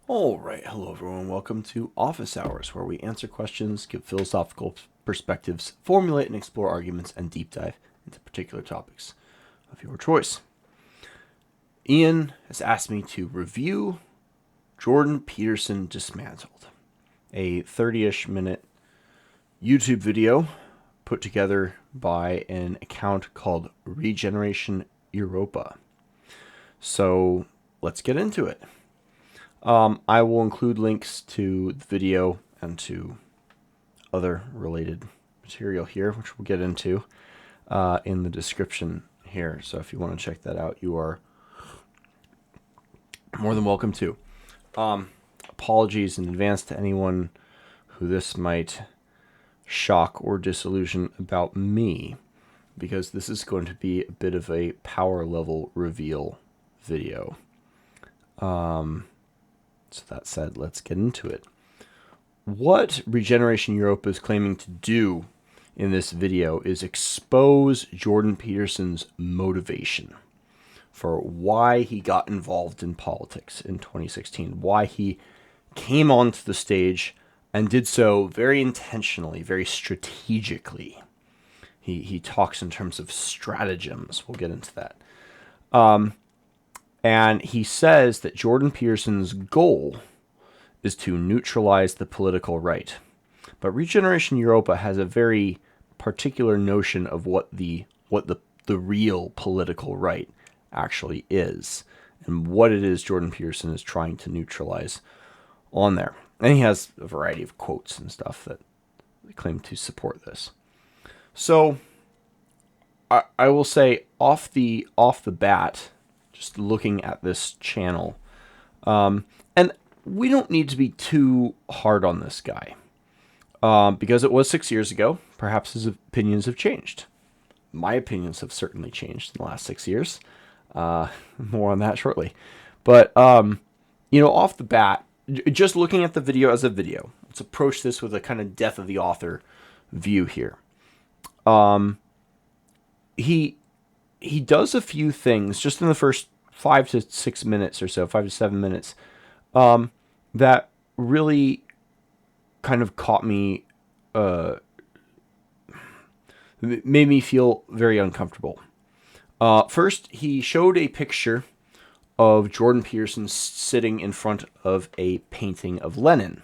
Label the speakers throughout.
Speaker 1: All right, hello everyone. Welcome to Office Hours, where we answer questions, give philosophical perspectives, formulate and explore arguments, and deep dive into particular topics of your choice. Ian has asked me to review Jordan Peterson Dismantled, a 30-ish minute YouTube video put together by an account called Regeneration Europa. So let's get into it. I will include links to the video and to other related material here, which we'll get into in the description here. So if you want to check that out, you are more than welcome to. Apologies in advance to anyone who this might shock or disillusion about me, because this is going to be a bit of a power level reveal video. So that said, let's get into it. What Regeneration Europa is claiming to do in this video is expose Jordan Peterson's motivation for why he got involved in politics in 2016, why he came onto the stage and did so very intentionally, very strategically. He talks in terms of stratagems. We'll get into that. And he says that Jordan Peterson's goal is to neutralize the political right. But Regeneration Europa has a very particular notion of what the real political right actually is, and what it is Jordan Peterson is trying to neutralize on there. And he has a variety of quotes and stuff that claim to support this. So I will say off the bat, just looking at this channel, and we don't need to be too hard on this guy, because it was 6 years ago. Perhaps his opinions have changed. My opinions have certainly changed in the last 6 years. More on that shortly. But, off the bat, just looking at the video as a video, let's approach this with a kind of death of the author view here. He does a few things just in the first 5 to 6 minutes or so, 5 to 7 minutes, that really kind of caught me, made me feel very uncomfortable. First, he showed a picture of Jordan Peterson sitting in front of a painting of Lenin,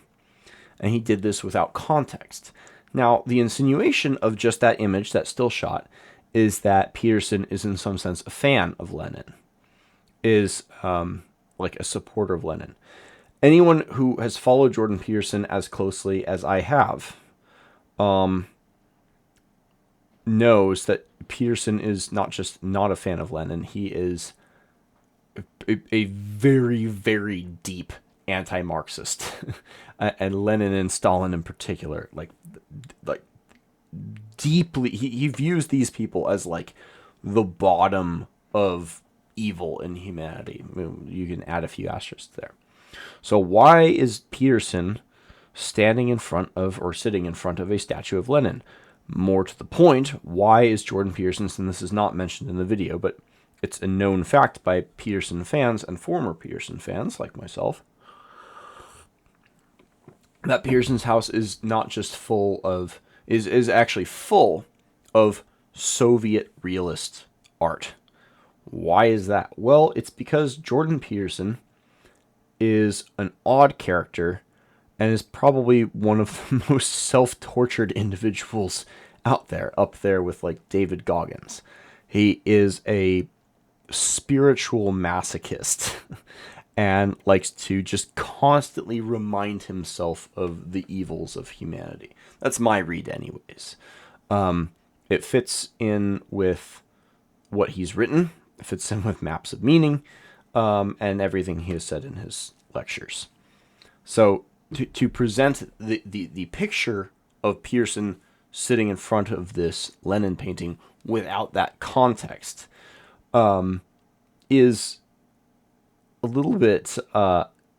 Speaker 1: and he did this without context. Now, the insinuation of just that image, that still shot, is that Peterson is in some sense a fan of Lenin, is like a supporter of Lenin. Anyone who has followed Jordan Peterson as closely as I have knows that Peterson is not just not a fan of Lenin, he is a very, very deep anti-Marxist. And Lenin and Stalin in particular, like deeply, he views these people as like the bottom of evil in humanity. I mean, you can add a few asterisks there. So why is Peterson standing in front of, or sitting in front of, a statue of Lenin? More to the point, why is Jordan Peterson, and this is not mentioned in the video, but it's a known fact by Peterson fans and former Peterson fans like myself, that Peterson's house is not just full of, is actually full of Soviet realist art. Why is that? Well, it's because Jordan Peterson is an odd character and is probably one of the most self-tortured individuals out there, up there with like David Goggins. He is a spiritual masochist and likes to just constantly remind himself of the evils of humanity. That's my read anyways. It fits in with what he's written. It fits in with maps of meaning, and everything he has said in his lectures. So to present the picture of Peterson sitting in front of this Lenin painting without that context is a little bit,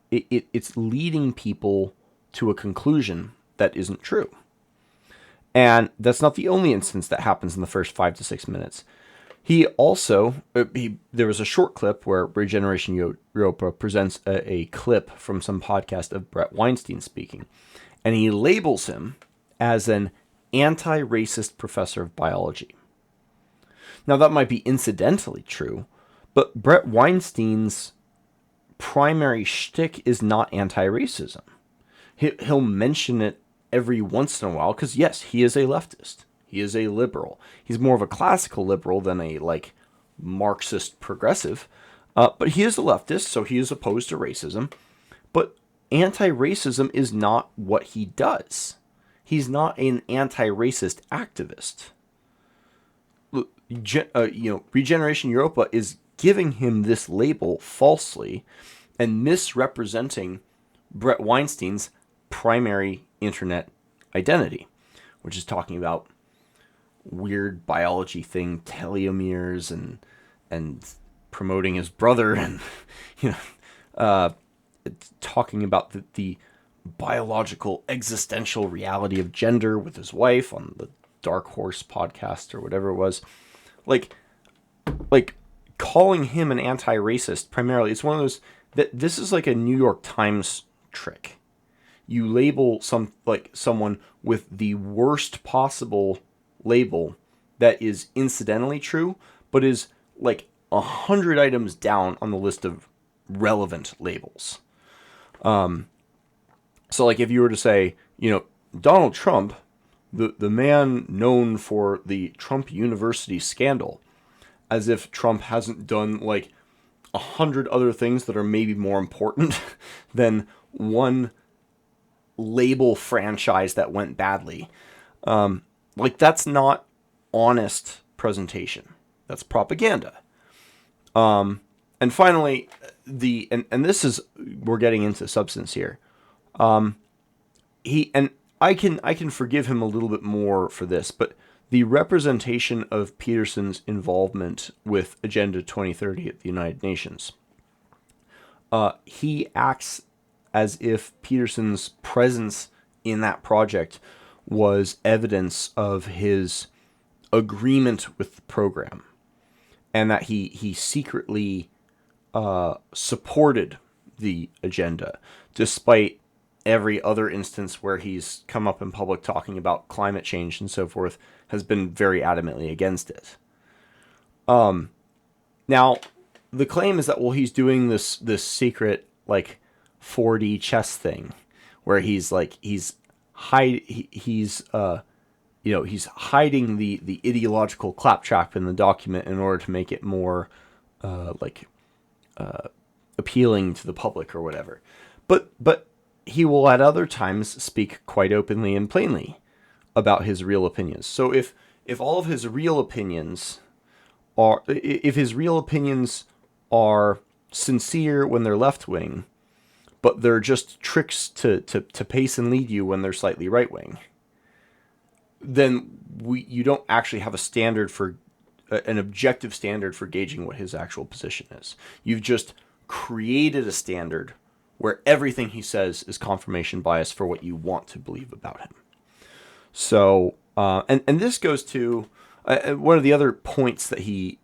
Speaker 1: it's leading people to a conclusion that isn't true. And that's not the only instance that happens in the first 5 to 6 minutes. He also, there was a short clip where Regeneration Europa presents a clip from some podcast of Brett Weinstein speaking, and he labels him as an anti-racist professor of biology. Now, that might be incidentally true, but Brett Weinstein's primary shtick is not anti-racism. He'll mention it every once in a while because, yes, he is a leftist. He is a liberal. He's more of a classical liberal than a, like, Marxist progressive. But he is a leftist, so he is opposed to racism. But anti-racism is not what he does. He's not an anti-racist activist. Regeneration Europa is giving him this label falsely and misrepresenting Brett Weinstein's primary internet identity, which is talking about weird biology thing, telomeres, and promoting his brother, and talking about the biological existential reality of gender with his wife on the Dark Horse podcast or whatever it was. Like calling him an anti-racist primarily, it's one of those that this is like a New York Times trick. You label someone with the worst possible label that is incidentally true, but is like 100 items down on the list of relevant labels. So like if you were to say, Donald Trump, the man known for the Trump University scandal, as if Trump hasn't done like 100 other things that are maybe more important than one label franchise that went badly. That's not honest presentation. That's propaganda. And finally, and this is, we're getting into substance here. I can forgive him a little bit more for this, but the representation of Peterson's involvement with Agenda 2030 at the United Nations, he acts as if Peterson's presence in that project was evidence of his agreement with the program, and that he secretly supported the agenda, despite every other instance where he's come up in public talking about climate change and so forth, has been very adamantly against it. Now, the claim is that, well, he's doing this secret, like, 4D chess thing, where he's hiding the ideological claptrap in the document in order to make it more appealing to the public or whatever. But he will at other times speak quite openly and plainly about his real opinions. So if all of his real opinions are, if his real opinions are sincere when they're left wing, but they're just tricks to pace and lead you when they're slightly right wing, then you don't actually have a standard for an objective standard for gauging what his actual position is. You've just created a standard where everything he says is confirmation bias for what you want to believe about him. So, and this goes to one of the other points that he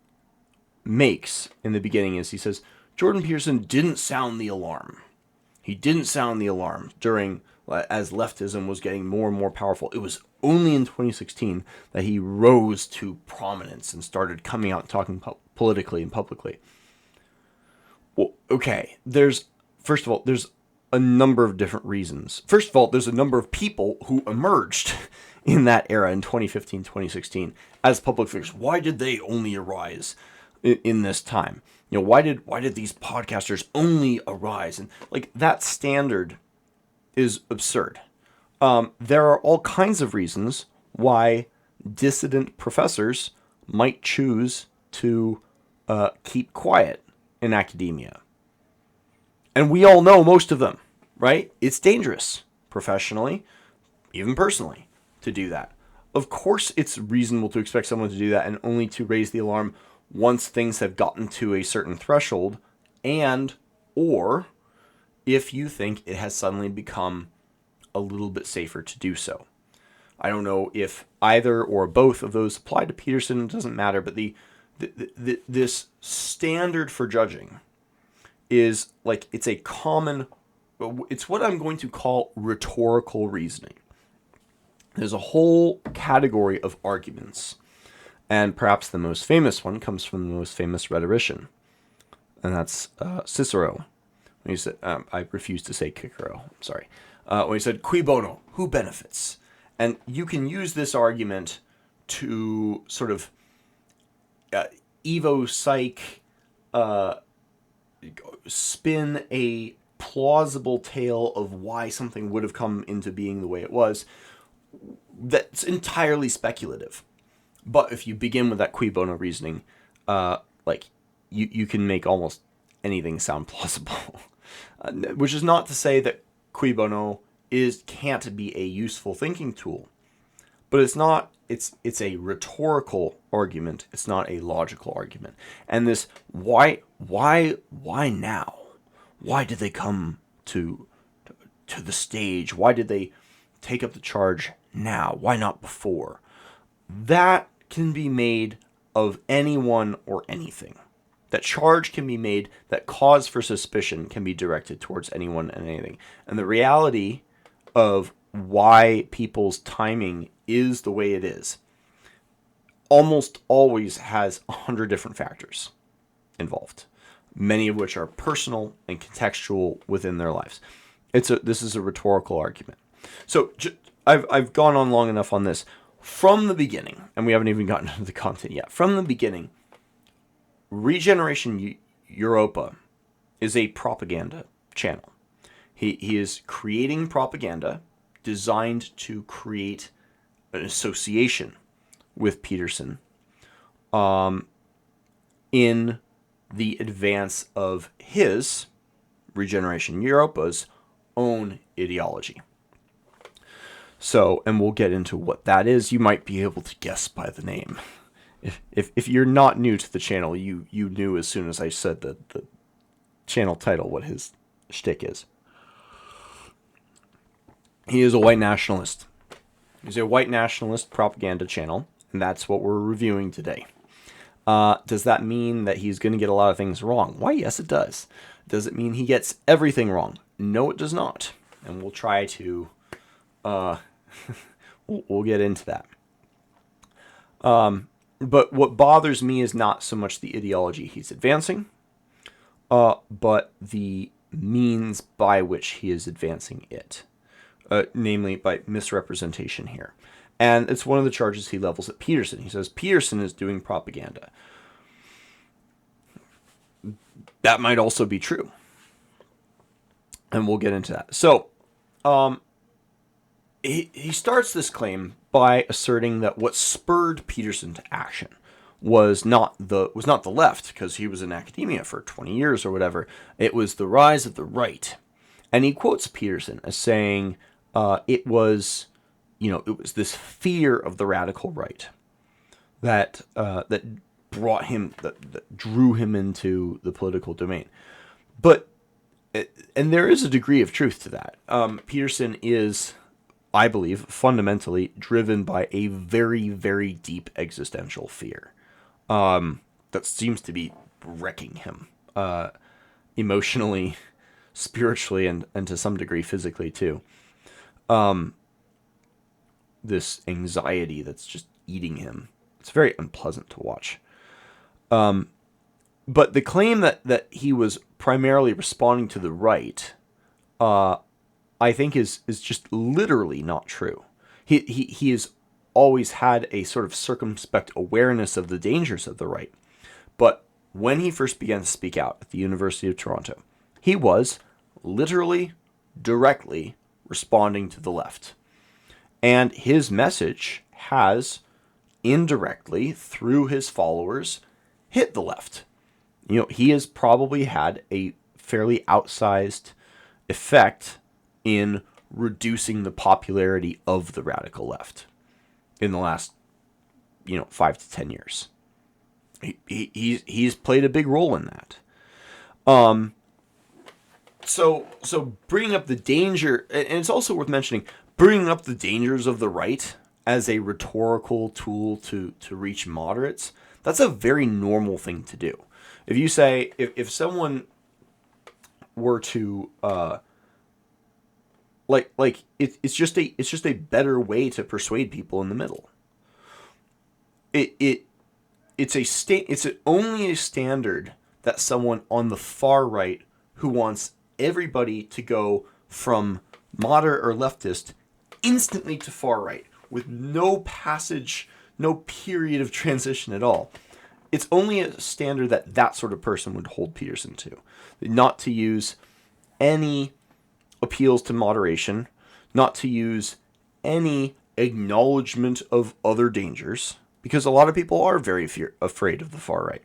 Speaker 1: makes in the beginning is he says, Jordan Peterson didn't sound the alarm. He didn't sound the alarm during, as leftism was getting more and more powerful. It was only in 2016 that he rose to prominence and started coming out and talking politically and publicly. Well, okay, first of all, there's a number of different reasons. First of all, there's a number of people who emerged in that era in 2015, 2016 as public figures. Why did they only arise in this time? Why did these podcasters only arise? And like, that standard is absurd. There are all kinds of reasons why dissident professors might choose to keep quiet in academia. And we all know most of them, right? It's dangerous, professionally, even personally, to do that. Of course, it's reasonable to expect someone to do that and only to raise the alarm once things have gotten to a certain threshold, and or if you think it has suddenly become a little bit safer to do so. I don't know if either or both of those apply to Peterson, it doesn't matter, but the this standard for judging is like, it's a common, it's what I'm going to call rhetorical reasoning. There's a whole category of arguments, and perhaps the most famous one comes from the most famous rhetorician, and that's Cicero. When he said, I refuse to say Cicero, I'm sorry. When he said, "Cui bono," who benefits? And you can use this argument to sort of evo-psych, spin a plausible tale of why something would have come into being the way it was, that's entirely speculative. But if you begin with that cui bono reasoning, like you can make almost anything sound plausible. Which is not to say that cui bono can't be a useful thinking tool, but it's not. It's a rhetorical argument. It's not a logical argument. And this why now? Why did they come to the stage? Why did they take up the charge now? Why not before? That can be made of anyone or anything. That charge can be made, that cause for suspicion can be directed towards anyone and anything. And the reality of why people's timing is the way it is almost always has 100 different factors involved, many of which are personal and contextual within their lives. This is a rhetorical argument. So I've gone on long enough on this. From the beginning, and we haven't even gotten into the content yet, from the beginning, Regeneration Europa is a propaganda channel. He is creating propaganda designed to create an association with Peterson in the advance of his, Regeneration Europa's, own ideology. So, and we'll get into what that is. You might be able to guess by the name. If you're not new to the channel, you knew as soon as I said the channel title what his shtick is. He is a white nationalist. He's a white nationalist propaganda channel, and that's what we're reviewing today. Does that mean that he's going to get a lot of things wrong? Why, yes, it does. Does it mean he gets everything wrong? No, it does not. And we'll try to... we'll get into that. But what bothers me is not so much the ideology he's advancing, but the means by which he is advancing it, namely by misrepresentation here. And it's one of the charges he levels at Peterson. He says Peterson is doing propaganda. That might also be true. And we'll get into that. So, he starts this claim by asserting that what spurred Peterson to action was not the left, because he was in academia for 20 years or whatever. It was the rise of the right. And he quotes Peterson as saying it was this fear of the radical right that brought him, that drew him into the political domain. And there is a degree of truth to that. Peterson is, I believe, fundamentally driven by a very, very deep existential fear that seems to be wrecking him emotionally, spiritually, and to some degree physically too. This anxiety that's just eating him. It's very unpleasant to watch. But the claim that he was primarily responding to the right, I think is just literally not true. He has always had a sort of circumspect awareness of the dangers of the right. But when he first began to speak out at the University of Toronto, he was literally, directly responding to the left. And his message has indirectly, through his followers, hit the left. He has probably had a fairly outsized effect in reducing the popularity of the radical left in the last 5 to 10 years. He's played a big role in that. So bringing up the danger, and it's also worth mentioning, bringing up the dangers of the right as a rhetorical tool to reach moderates, That's a very normal thing to do. If you say, if someone were to, it's just a better way to persuade people in the middle. It's only a standard that someone on the far right who wants everybody to go from moderate or leftist instantly to far right with no passage, no period of transition at all. It's only a standard that sort of person would hold Peterson to. Not to use any appeals to moderation, not to use any acknowledgement of other dangers, because a lot of people are very afraid of the far right.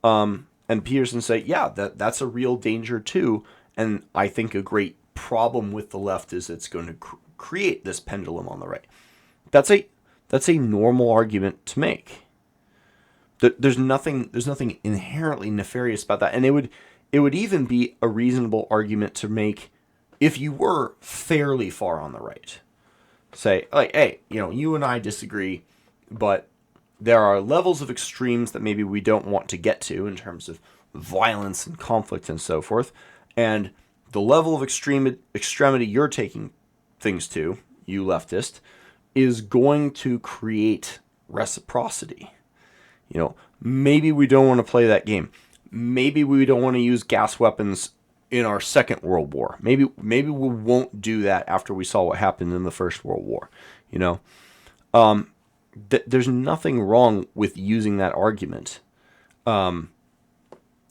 Speaker 1: And Peterson say, yeah, that's a real danger too. And I think a great problem with the left is it's going to create this pendulum on the right. That's a normal argument to make. There's nothing inherently nefarious about that, and it would even be a reasonable argument to make if you were fairly far on the right. Say, like, hey, you and I disagree, but there are levels of extremes that maybe we don't want to get to in terms of violence and conflict and so forth, and the level of extremity you're taking things to, you leftist, is going to create reciprocity. Maybe we don't want to play that game. Maybe we don't want to use gas weapons in our Second World War. Maybe we won't do that after we saw what happened in the First World War. There's nothing wrong with using that argument, in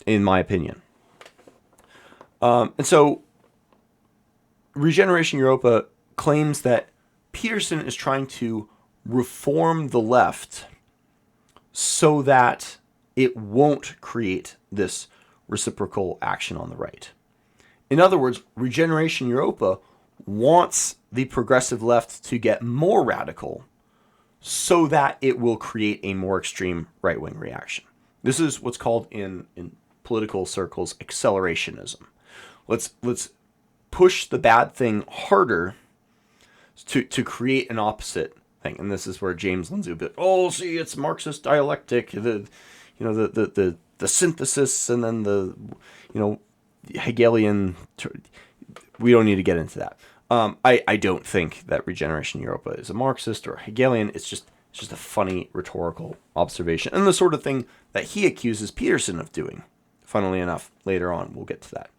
Speaker 1: my opinion. And so, Regeneration Europa claims that Peterson is trying to reform the left so that it won't create this reciprocal action on the right. In other words, Regeneration Europa wants the progressive left to get more radical so that it will create a more extreme right-wing reaction. This is what's called in political circles accelerationism. Let's push the bad thing harder to create an opposite thing. And this is where James Lindsay would be, see, it's Marxist dialectic, the synthesis, and then the Hegelian. We don't need to get into that. I don't think that Regeneration Europa is a Marxist or Hegelian. It's just a funny rhetorical observation, and the sort of thing that he accuses Peterson of doing. Funnily enough, later on we'll get to that.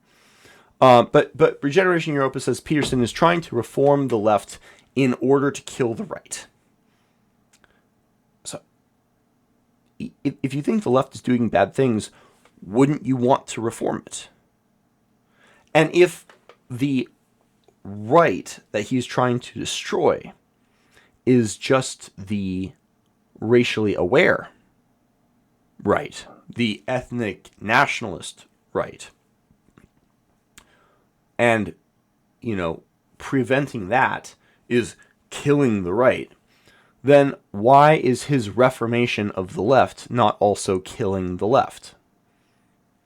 Speaker 1: But Regeneration Europa says Peterson is trying to reform the left in order to kill the right. So, if you think the left is doing bad things, wouldn't you want to reform it? And if the right that he's trying to destroy is just the racially aware right, the ethnic nationalist right, and, preventing that is killing the right, then why is his reformation of the left not also killing the left?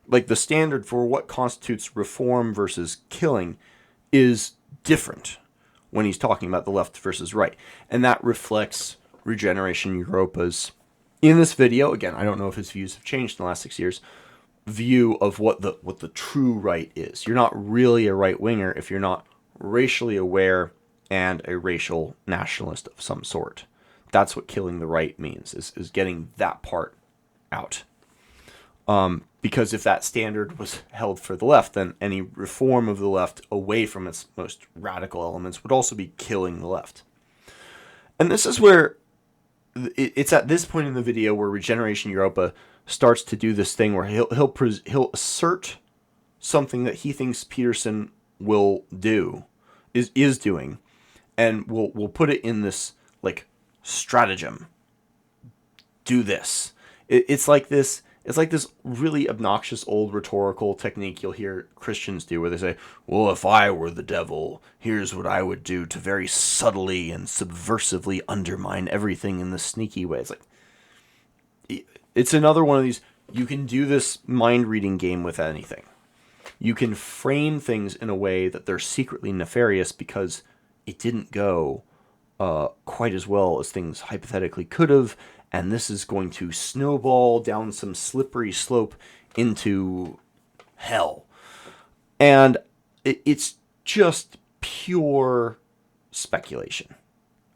Speaker 1: Like, the standard for what constitutes reform versus killing is different when he's talking about the left versus right. And that reflects Regeneration Europa's, in this video, again, I don't know if his views have changed in the last 6 years, view of what the true right is. You're not really a right-winger if you're not racially aware and a racial nationalist of some sort. That's what killing the right means, is getting that part out. Because if that standard was held for the left, then any reform of the left away from its most radical elements would also be killing the left. And this is where it's at this point in the video where Regeneration Europa starts to do this thing where he'll assert something that he thinks Peterson will do, is doing, and we'll put it in this like stratagem. Do this. It's like this really obnoxious old rhetorical technique you'll hear Christians do, where they say, well, if I were the devil, here's what I would do to very subtly and subversively undermine everything in this sneaky way. It's like, it's another one of these, you can do this mind-reading game with anything. You can frame things in a way that they're secretly nefarious because it didn't go quite as well as things hypothetically could have, and this is going to snowball down some slippery slope into hell. And it's just pure speculation,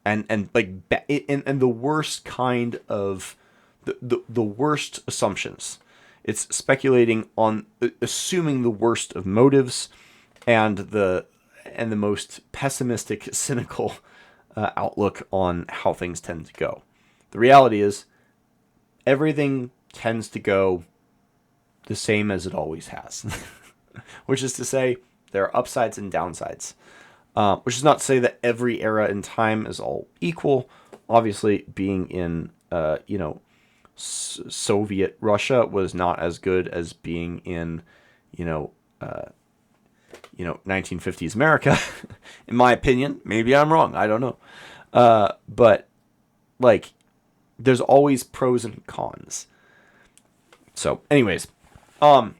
Speaker 1: and like and the worst kind of the worst assumptions. It's speculating on assuming the worst of motives and the most pessimistic, cynical outlook on how things tend to go. The reality is everything tends to go the same as it always has, which is to say there are upsides and downsides. Which is not to say that every era in time is all equal. Obviously, being in Soviet Russia was not as good as being in 1950s America, in my opinion. Maybe I'm wrong. I don't know. But like, there's always pros and cons. So, anyways, but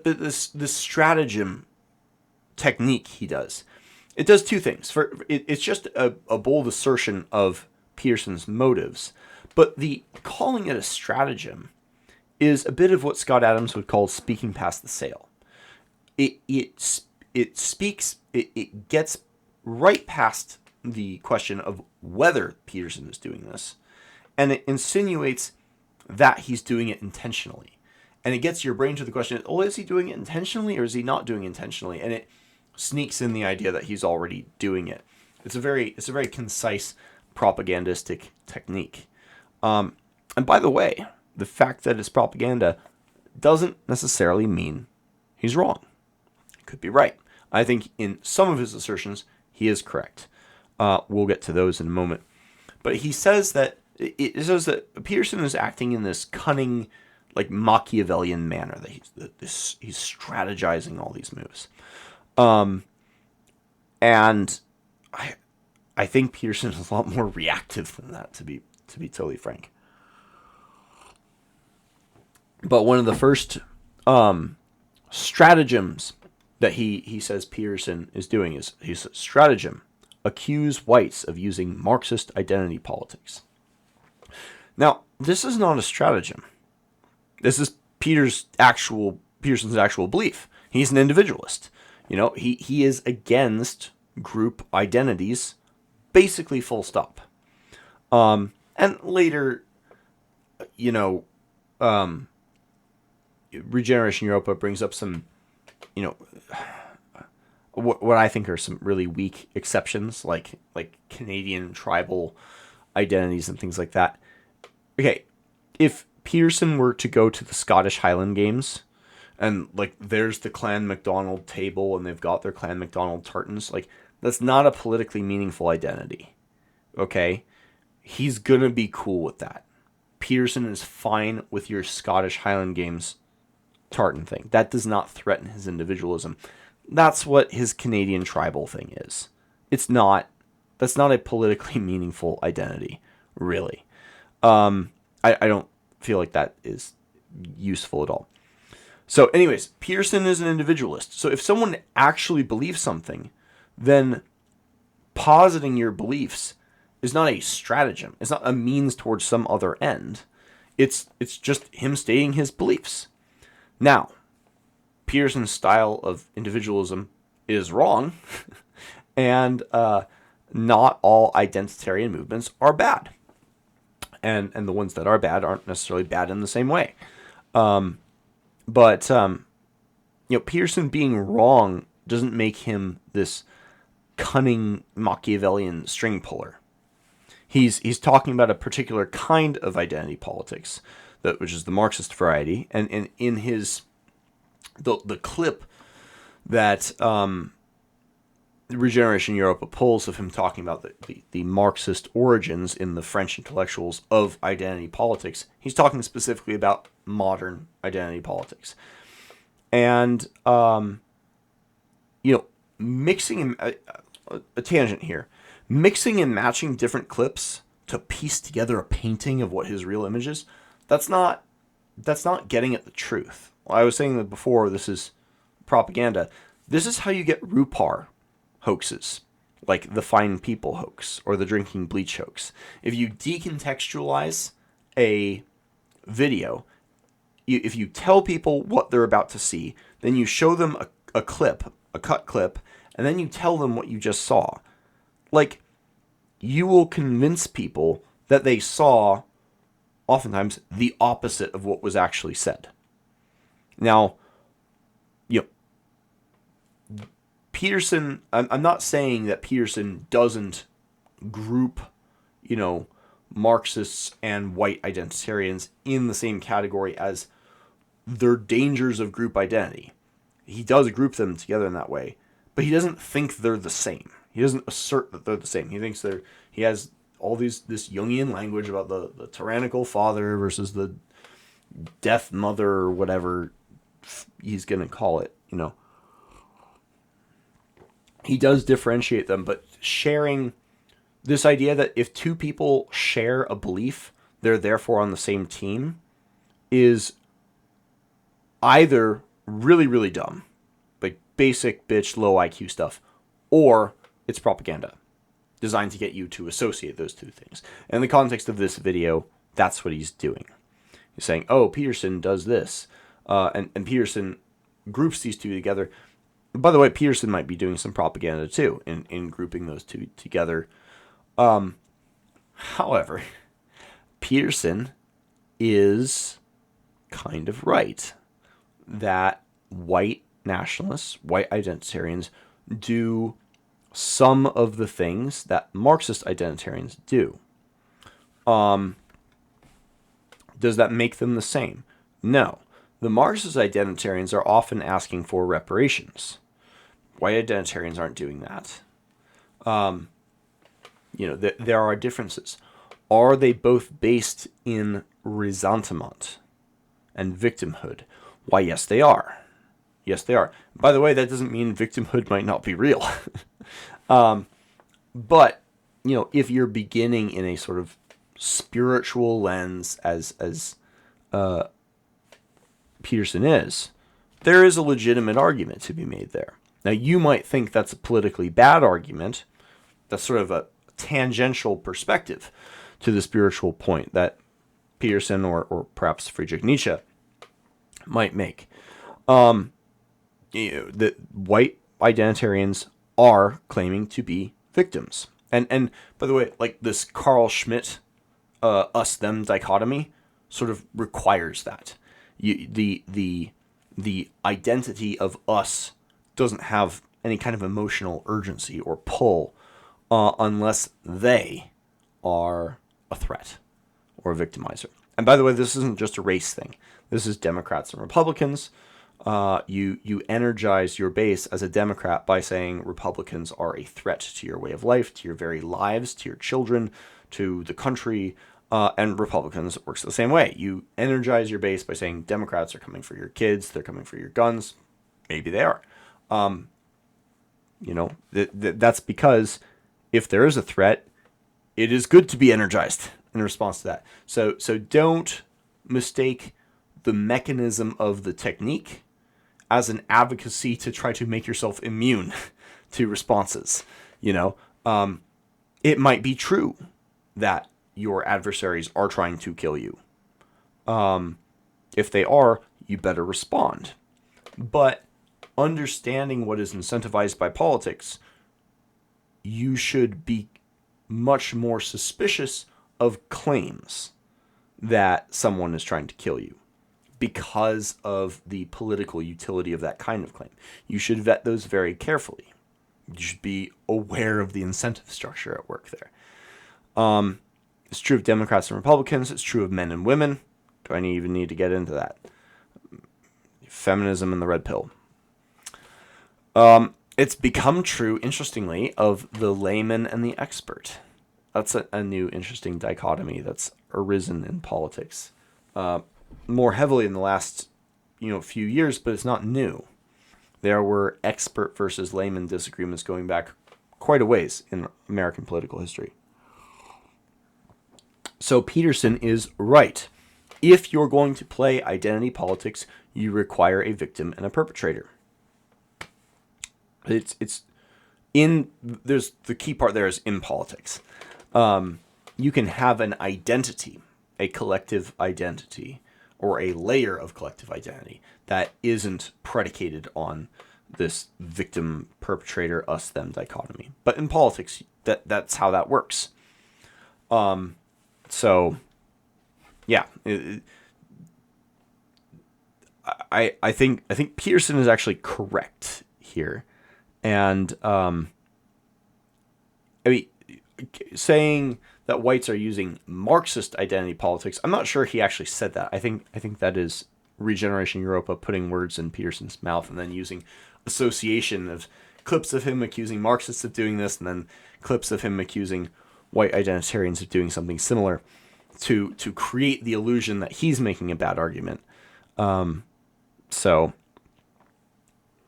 Speaker 1: this stratagem technique he does, it does two things. It's just a bold assertion of Peterson's motives, but the calling it a stratagem is a bit of what Scott Adams would call speaking past the sale. It gets right past the question of whether Peterson is doing this, and it insinuates that he's doing it intentionally. And it gets your brain to the question, oh, is he doing it intentionally or is he not doing it intentionally? And it sneaks in the idea that he's already doing it. It's a very concise propagandistic technique. And by the way, the fact that it's propaganda doesn't necessarily mean he's wrong. He could be right. I think in some of his assertions, he is correct. We'll get to those in a moment. But he says that Peterson is acting in this cunning, like Machiavellian manner, that he's strategizing all these moves. And I think Peterson is a lot more reactive than that, to be totally frank. But one of the first stratagems that he says Peterson is doing is his stratagem: accuse whites of using Marxist identity politics. Now, this is not a stratagem. This is Peterson's actual belief. He's an individualist. He is against group identities, basically full stop. And later, Regeneration Europa brings up some, what I think are some really weak exceptions, like Canadian tribal identities and things like that. Okay, if Peterson were to go to the Scottish Highland Games, and like there's the Clan MacDonald table, and they've got their Clan MacDonald tartans, like that's not a politically meaningful identity. Okay, he's gonna be cool with that. Peterson is fine with your Scottish Highland Games tartan thing. That does not threaten his individualism. That's what his Canadian tribal thing is. That's not a politically meaningful identity, really. I don't feel like that is useful at all. So anyways, Peterson is an individualist. So if someone actually believes something, then positing your beliefs is not a stratagem. It's not a means towards some other end. It's just him stating his beliefs. Now, Peterson's style of individualism is wrong, and not all identitarian movements are bad. And the ones that are bad aren't necessarily bad in the same way. But Peterson being wrong doesn't make him this cunning Machiavellian string puller. He's talking about a particular kind of identity politics, which is the Marxist variety, and in his the clip that Regeneration Europa pulls of him talking about the Marxist origins in the French intellectuals of identity politics, he's talking specifically about modern identity politics. And, mixing a tangent here, mixing and matching different clips to piece together a painting of what his real image is, that's not getting at the truth. Well, I was saying that before, this is propaganda. This is how you get Rupar hoaxes. like the fine people hoax or the drinking bleach hoax. If you decontextualize a video, if you tell people what they're about to see, then you show them a clip, a cut clip, and then you tell them what you just saw. Like, you will convince people that they saw, oftentimes, the opposite of what was actually said. Now, Peterson, I'm not saying that Peterson doesn't group, Marxists and white identitarians in the same category as their dangers of group identity. He does group them together in that way, but he doesn't think they're the same. He doesn't assert that they're the same. He thinks he has all this Jungian language about the tyrannical father versus the death mother or whatever he's going to call it, He does differentiate them, but sharing this idea that if two people share a belief, they're therefore on the same team is either really, really dumb, like basic bitch, low IQ stuff, or it's propaganda designed to get you to associate those two things. And in the context of this video, that's what he's doing. He's saying, oh, Peterson does this, and Peterson groups these two together. By the way, Peterson might be doing some propaganda too in grouping those two together. However, Peterson is kind of right that white nationalists, white identitarians, do some of the things that Marxist identitarians do. Does that make them the same? No. The Marxist identitarians are often asking for reparations. White identitarians aren't doing that. There are differences. Are they both based in ressentiment and victimhood? Why, yes, they are. Yes, they are. By the way, that doesn't mean victimhood might not be real. But, if you're beginning in a sort of spiritual lens as Peterson is, there is a legitimate argument to be made there. Now, you might think that's a politically bad argument. That's sort of a tangential perspective to the spiritual point that Peterson or perhaps Friedrich Nietzsche might make. The white identitarians are claiming to be victims. And by the way, like this Carl Schmitt us-them dichotomy sort of requires that. The identity of us doesn't have any kind of emotional urgency or pull unless they are a threat or a victimizer. And by the way, this isn't just a race thing. This is Democrats and Republicans. You energize your base as a Democrat by saying Republicans are a threat to your way of life, to your very lives, to your children, to the country. And Republicans works the same way. You energize your base by saying Democrats are coming for your kids, they're coming for your guns. Maybe they are. That's because if there is a threat, it is good to be energized in response to that. So don't mistake the mechanism of the technique as an advocacy to try to make yourself immune to responses. It might be true that your adversaries are trying to kill you. If they are, you better respond. But understanding what is incentivized by politics, you should be much more suspicious of claims that someone is trying to kill you because of the political utility of that kind of claim. You should vet those very carefully. You should be aware of the incentive structure at work there. It's true of Democrats and Republicans. It's true of men and women. Do I even need to get into that? Feminism and the red pill. It's become true, interestingly, of the layman and the expert. That's a new interesting dichotomy that's arisen in politics. More heavily in the last few years, but it's not new. There were expert versus layman disagreements going back quite a ways in American political history. So Peterson is right. If you're going to play identity politics, you require a victim and a perpetrator. It's there's the key part there is in politics. You can have an identity, a collective identity, or a layer of collective identity that isn't predicated on this victim perpetrator us them dichotomy. But in politics, that's how that works. So yeah, I think Peterson is actually correct here, and I mean, saying that whites are using Marxist identity politics, I'm not sure he actually said that. I think that is Regeneration Europa putting words in Peterson's mouth and then using association of clips of him accusing Marxists of doing this and then clips of him accusing white identitarians of doing something similar to create the illusion that he's making a bad argument. So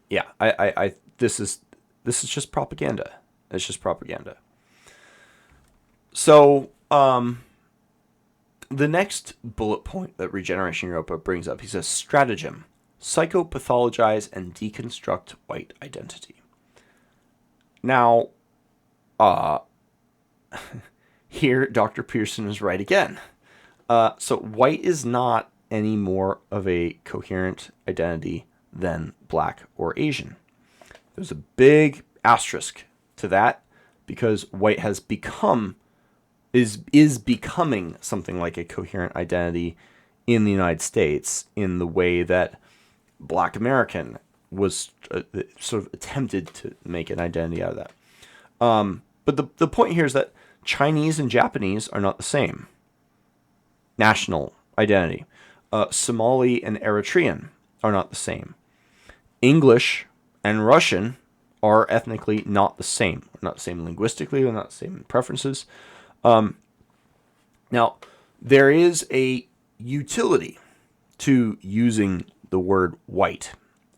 Speaker 1: yeah, I this is just propaganda. It's just propaganda. So, the next bullet point that Regeneration Europa brings up, he says, stratagem, psychopathologize and deconstruct white identity. Now, here Dr. Peterson is right again. So white is not any more of a coherent identity than black or Asian. There's a big asterisk to that because white has become is becoming something like a coherent identity in the United States in the way that Black American was sort of attempted to make an identity out of that. But the point here is that Chinese and Japanese are not the same national identity. Somali and Eritrean are not the same. English and Russian are ethnically not the same. They're not the same linguistically, they're not the same in preferences. Now, there is a utility to using the word white,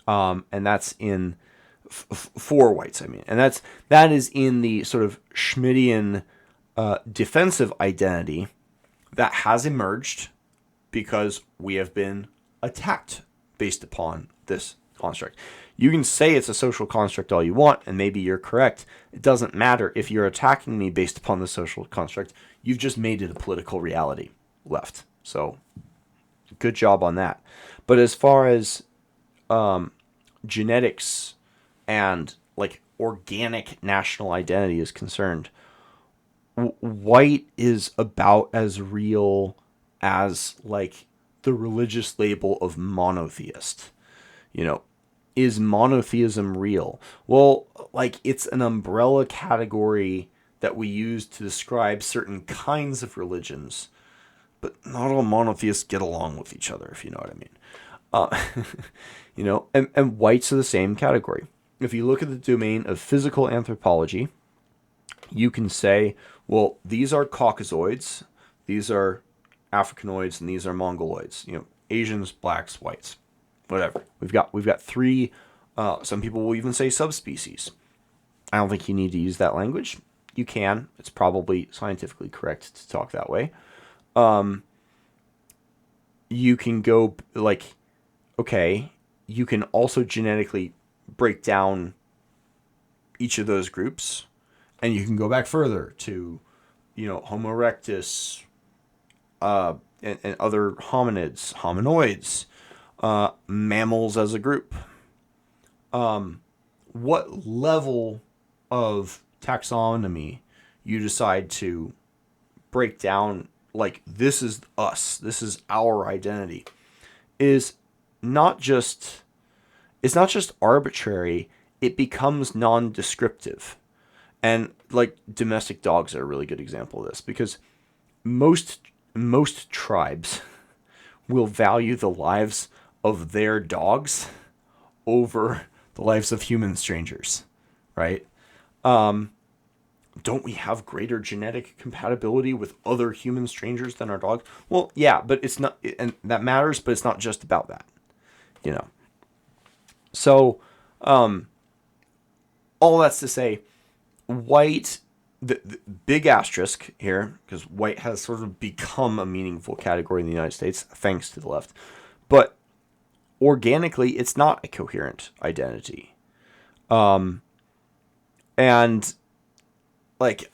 Speaker 1: and that's in for whites. I mean, and that is in the sort of Schmittian defensive identity that has emerged because we have been attacked based upon this construct. You can say it's a social construct all you want, and maybe you're correct. It doesn't matter if you're attacking me based upon the social construct. You've just made it a political reality left. So, good job on that. But as far as genetics and like organic national identity is concerned, white is about as real as like the religious label of monotheist. You know, is monotheism real? Well, like it's an umbrella category that we use to describe certain kinds of religions, but not all monotheists get along with each other, if you know what I mean. You know, and whites are the same category. If you look at the domain of physical anthropology, you can say, well, these are Caucasoids, these are Africanoids, and these are Mongoloids. You know, Asians, blacks, whites, whatever. We've got three. Some people will even say subspecies. I don't think you need to use that language. You can. It's probably scientifically correct to talk that way. You can go like, okay, you can also genetically break down each of those groups, and you can go back further to, you know, Homo erectus, and other hominids, hominoids, mammals as a group. What level of taxonomy you decide to break down, like this is us, this is our identity, is not just, it's not just arbitrary, it becomes non-descriptive. And like domestic dogs are a really good example of this, because most tribes will value the lives of their dogs over the lives of human strangers, right? Don't we have greater genetic compatibility with other human strangers than our dogs? Well, yeah, but it's not, and that matters, but it's not just about that, you know? So, all that's to say, white, the big asterisk here, because white has sort of become a meaningful category in the United States, thanks to the left, but organically, it's not a coherent identity. And like,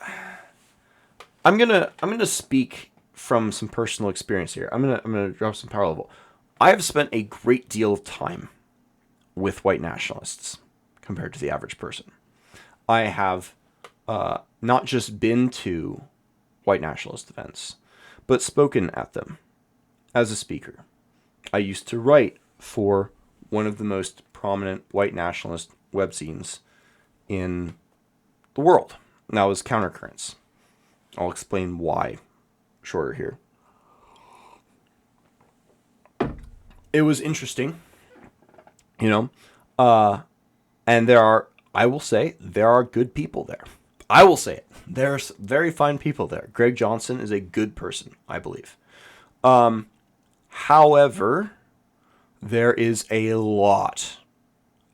Speaker 1: I'm gonna speak from some personal experience here. I'm gonna drop some power level. I have spent a great deal of time with white nationalists compared to the average person. I have not just been to white nationalist events, but spoken at them as a speaker. I used to write for one of the most prominent white nationalist webzines in the world. And that was Countercurrents. I'll explain why shorter here. It was interesting, you know, and I will say, there are good people there. I will say it. There's very fine people there. Greg Johnson is a good person, I believe. However, there is a lot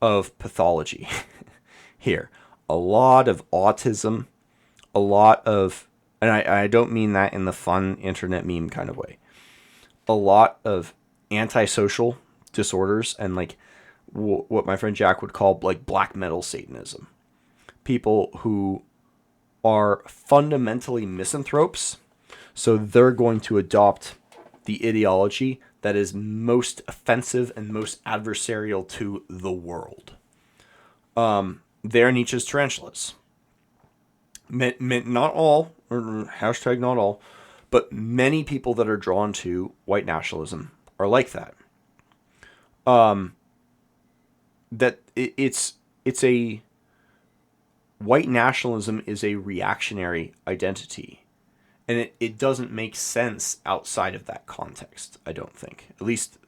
Speaker 1: of pathology here. A lot of autism, a lot of, and I don't mean that in the fun internet meme kind of way, a lot of antisocial disorders and like what my friend Jack would call like black metal Satanism. People who are fundamentally misanthropes, so they're going to adopt the ideology that is most offensive and most adversarial to the world. They're Nietzsche's tarantulas. Not all, or hashtag not all, but many people that are drawn to white nationalism are like that. It's a white nationalism is a reactionary identity, and it doesn't make sense outside of that context. I don't think, at least,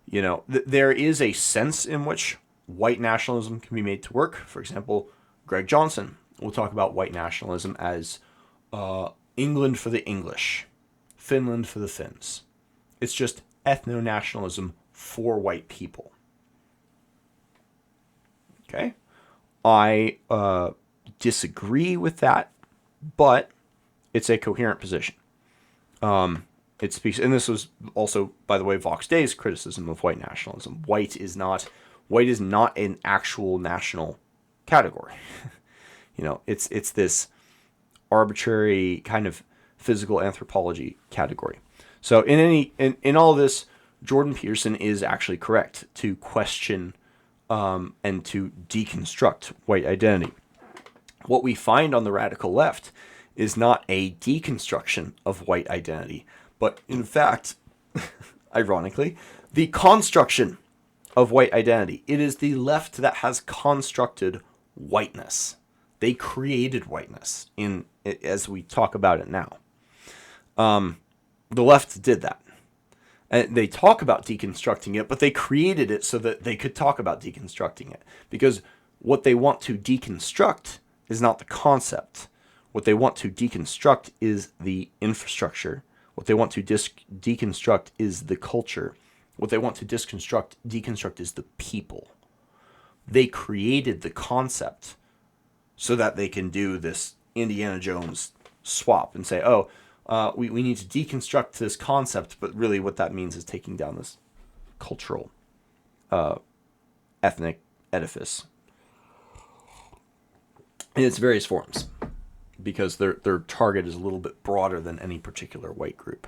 Speaker 1: there is a sense in which white nationalism can be made to work. For example, Greg Johnson will talk about white nationalism as England for the English, Finland for the Finns. It's just ethno-nationalism for white people. Okay? I disagree with that, but it's a coherent position. It speaks, and this was also, by the way, Vox Day's criticism of white nationalism. White is not an actual national category. It's this arbitrary kind of physical anthropology category. So in all of this, Jordan Peterson is actually correct to question and to deconstruct white identity. What we find on the radical left is not a deconstruction of white identity, but in fact, ironically, the construction of white identity. It is the left that has constructed whiteness. They created whiteness as we talk about it now. The left did that. And they talk about deconstructing it, but they created it so that they could talk about deconstructing it. Because what they want to deconstruct is not the concept. What they want to deconstruct is the infrastructure. What they want to deconstruct is the culture. What they want to deconstruct is the people. They created the concept so that they can do this Indiana Jones swap and say, we need to deconstruct this concept, but really what that means is taking down this cultural, ethnic edifice in its various forms, because their target is a little bit broader than any particular white group.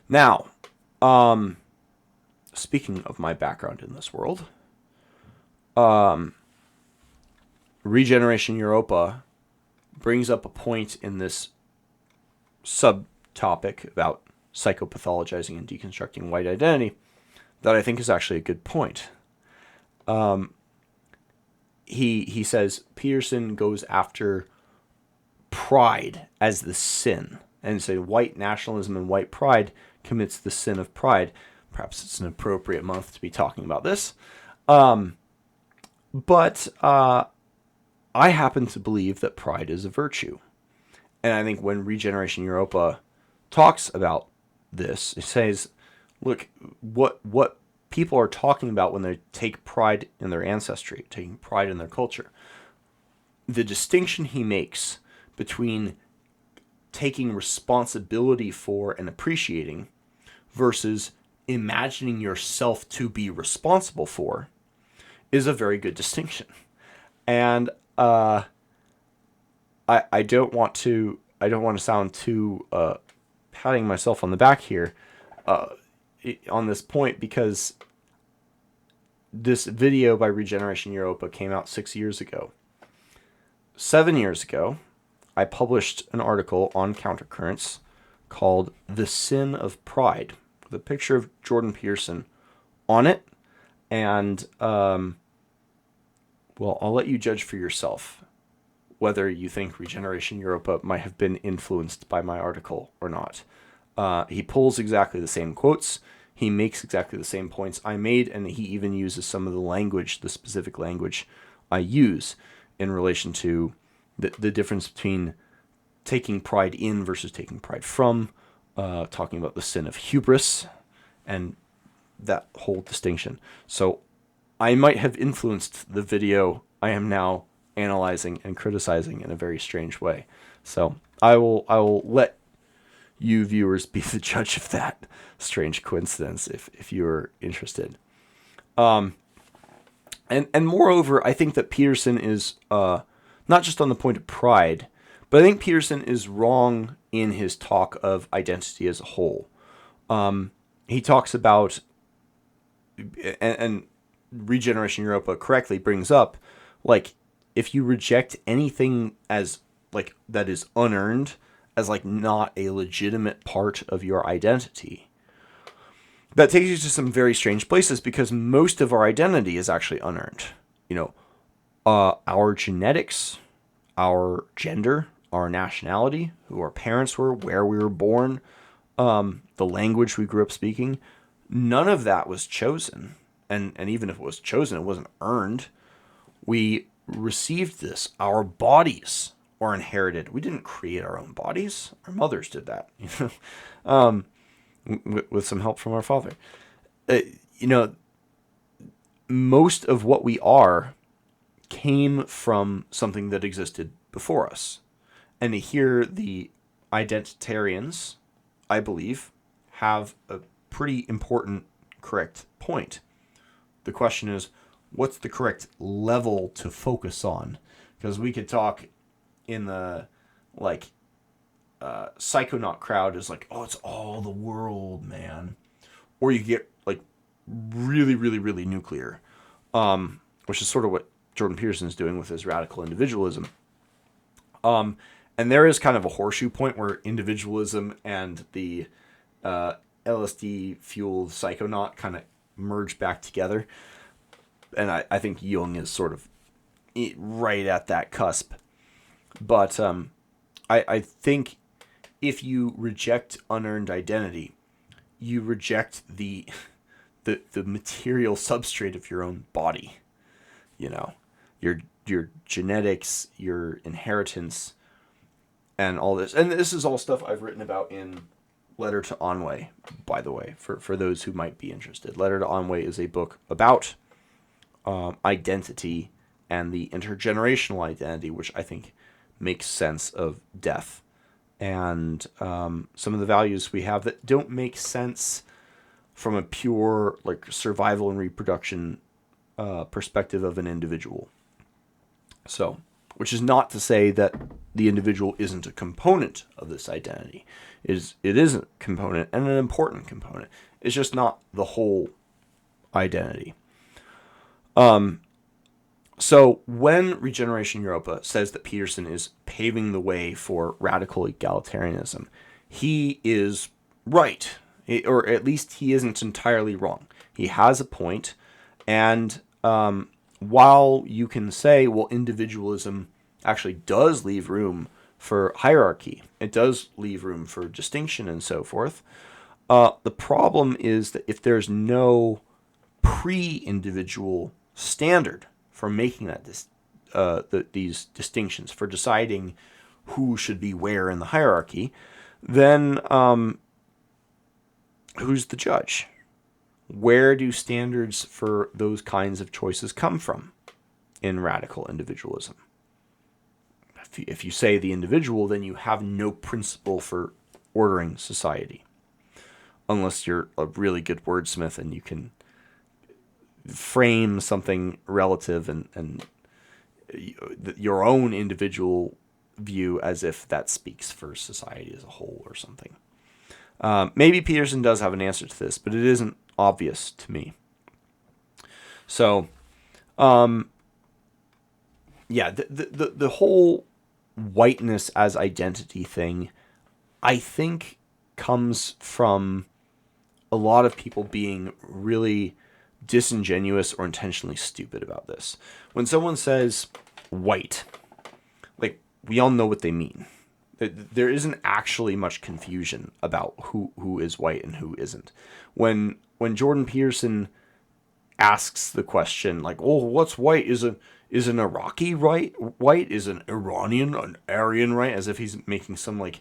Speaker 1: Now, speaking of my background in this world, Regeneration Europa brings up a point in this subtopic about psychopathologizing and deconstructing white identity that I think is actually a good point. He says Peterson goes after pride as the sin, and say white nationalism and white pride commits the sin of pride. Perhaps it's an appropriate month to be talking about this. But I happen to believe that pride is a virtue. And I think when Regeneration Europa talks about this, it says, look, what people are talking about when they take pride in their ancestry, taking pride in their culture. The distinction he makes between taking responsibility for and appreciating versus imagining yourself to be responsible for is a very good distinction. And I don't want to sound too patting myself on the back here on this point, because this video by Regeneration Europa came out 6 years ago. 7 years ago, I published an article on countercurrents called "The Sin of Pride," with a picture of Jordan Peterson on it, and well, I'll let you judge for yourself whether you think Regeneration Europa might have been influenced by my article or not. He pulls exactly the same quotes. He makes exactly the same points I made, and he even uses some of the language, the specific language I use in relation to the difference between taking pride in versus taking pride from, talking about the sin of hubris, and that whole distinction. So I might have influenced the video I am now analyzing and criticizing in a very strange way. So I will let you viewers be the judge of that strange coincidence if you're interested. And moreover, I think that Peterson is not just on the point of pride, but I think Peterson is wrong in his talk of identity as a whole. He talks about, and Regeneration Europa correctly brings up, like, if you reject anything as, like, that is unearned, as, like, not a legitimate part of your identity, that takes you to some very strange places, because most of our identity is actually unearned. You know, our genetics, our gender, our nationality, who our parents were, where we were born, the language we grew up speaking, none of that was chosen. And even if it was chosen, it wasn't earned. We received this. Our bodies are inherited. We didn't create our own bodies. Our mothers did that, with some help from our father. Most of what we are came from something that existed before us. And here the identitarians, I believe, have a pretty important, correct point. The question is, what's the correct level to focus on? Because we could talk in the, like, psychonaut crowd is like, oh, it's all the world, man. Or you get, like, really, really, really nuclear, which is sort of what Jordan Peterson is doing with his radical individualism. And there is kind of a horseshoe point where individualism and the LSD-fueled psychonaut kind of merge back together. And I think Jung is sort of right at that cusp. But I think if you reject unearned identity, you reject the material substrate of your own body. You know, your genetics, your inheritance, and all this. And this is all stuff I've written about in Letter to Anwei, by the way, for those who might be interested. Letter to Anwei is a book about identity and the intergenerational identity, which I think makes sense of death and some of the values we have that don't make sense from a pure, like, survival and reproduction perspective of an individual. So, which is not to say that the individual isn't a component of this identity. It is a component, and an important component. It's just not the whole identity. So when Regeneration Europa says that Peterson is paving the way for radical egalitarianism, he is right, or at least he isn't entirely wrong. He has a point, and while you can say, well, individualism actually does leave room for hierarchy, it does leave room for distinction and so forth, the problem is that if there's no pre-individual standard for making that these distinctions, for deciding who should be where in the hierarchy, then who's the judge? Where do standards for those kinds of choices come from in radical individualism? If you say the individual, then you have no principle for ordering society, unless you're a really good wordsmith and you can frame something relative and your own individual view as if that speaks for society as a whole or something. Maybe Peterson does have an answer to this, but it isn't obvious to me. So, yeah, the whole whiteness as identity thing, I think, comes from a lot of people being really disingenuous or intentionally stupid about this. When someone says white, like, we all know what they mean. There isn't actually much confusion about who is white and who isn't. When Jordan Peterson asks the question, like, oh, what's white? Is an Iraqi white? Is an Iranian, an Aryan right? As if he's making some, like,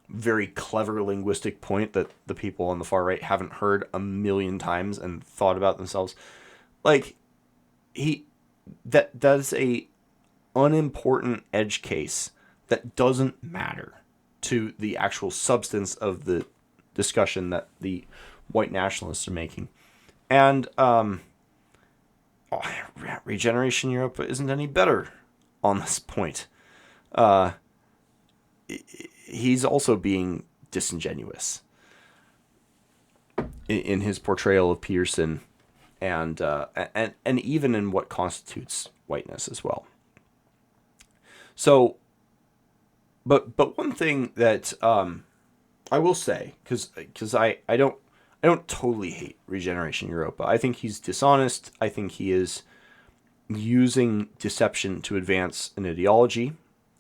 Speaker 1: very clever linguistic point that the people on the far right haven't heard a million times and thought about themselves. Like, that's a unimportant edge case that doesn't matter to the actual substance of the discussion that the white nationalists are making. And Regeneration Europe isn't any better on this point. He's also being disingenuous in his portrayal of Peterson, and even in what constitutes whiteness as well. So, but one thing that I will say, because I don't totally hate Regeneration Europa. I think he's dishonest. I think he is using deception to advance an ideology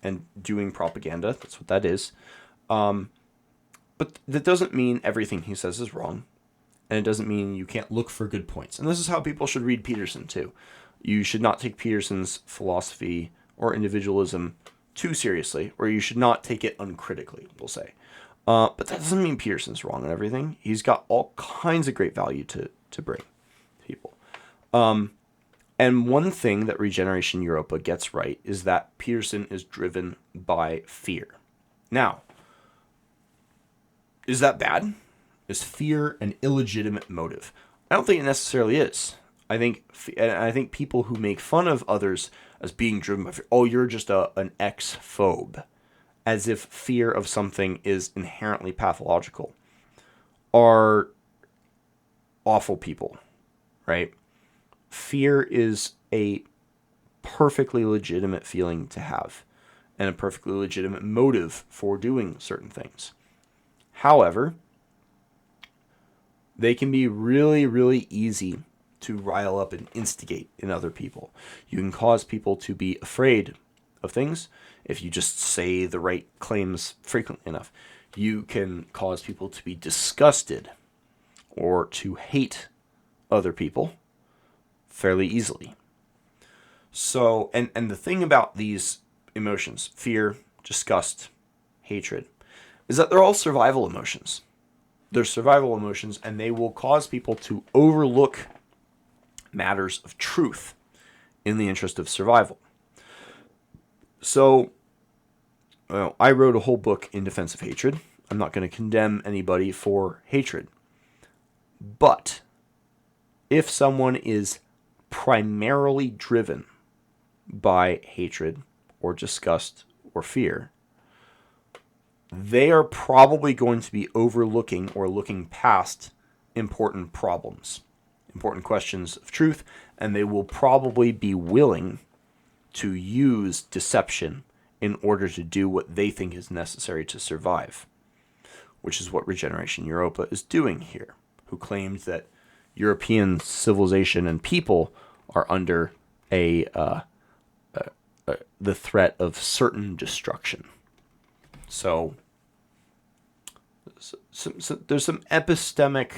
Speaker 1: and doing propaganda. That's what that is. But that doesn't mean everything he says is wrong. And it doesn't mean you can't look for good points. And this is how people should read Peterson, too. You should not take Peterson's philosophy or individualism too seriously, or you should not take it uncritically, we'll say. But that doesn't mean Peterson's wrong on everything. He's got all kinds of great value to bring people. And one thing that Regeneration Europa gets right is that Peterson is driven by fear. Now, is that bad? Is fear an illegitimate motive? I don't think it necessarily is. I think people who make fun of others as being driven by fear, oh, you're just an ex-phobe, as if fear of something is inherently pathological, are awful people, right? Fear is a perfectly legitimate feeling to have and a perfectly legitimate motive for doing certain things. However, they can be really, really easy to rile up and instigate in other people. You can cause people to be afraid of things if you just say the right claims frequently enough. You can cause people to be disgusted or to hate other people fairly easily. So, and the thing about these emotions, fear, disgust, hatred, is that they're all survival emotions. They're survival emotions, and they will cause people to overlook matters of truth in the interest of survival. So, I wrote a whole book in defense of hatred. I'm not going to condemn anybody for hatred. But if someone is primarily driven by hatred or disgust or fear, they are probably going to be overlooking or looking past important problems, important questions of truth, and they will probably be willing to use deception in order to do what they think is necessary to survive, which is what Regeneration Europa is doing here, who claimed that European civilization and people are under the threat of certain destruction. So there's some epistemic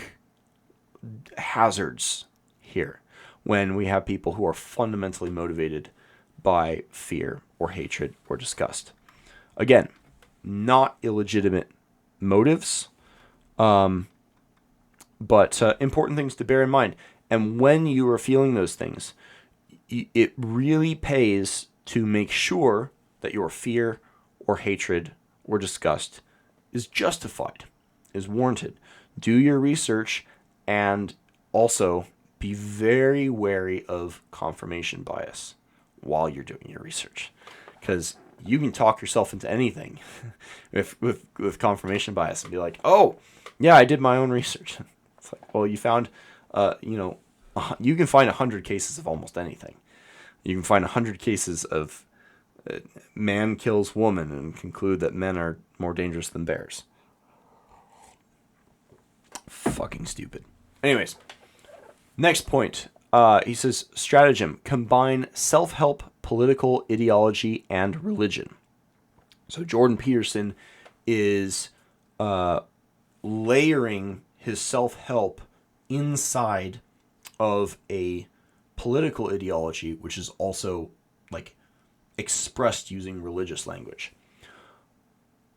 Speaker 1: hazards here when we have people who are fundamentally motivated by fear or hatred or disgust. Again, not illegitimate motives, but important things to bear in mind. And when you are feeling those things, it really pays to make sure that your fear or hatred or disgust is justified, is warranted. Do your research, and also be very wary of confirmation bias while you're doing your research, because you can talk yourself into anything with confirmation bias and be like, oh, yeah, I did my own research. It's like, well, you found, you can find 100 cases of almost anything. You can find 100 cases of man kills woman and conclude that men are more dangerous than bears. Fucking stupid. Anyways, next point. He says, stratagem, combine self-help, political ideology, and religion. So Jordan Peterson is layering his self-help inside of a political ideology, which is also like expressed using religious language.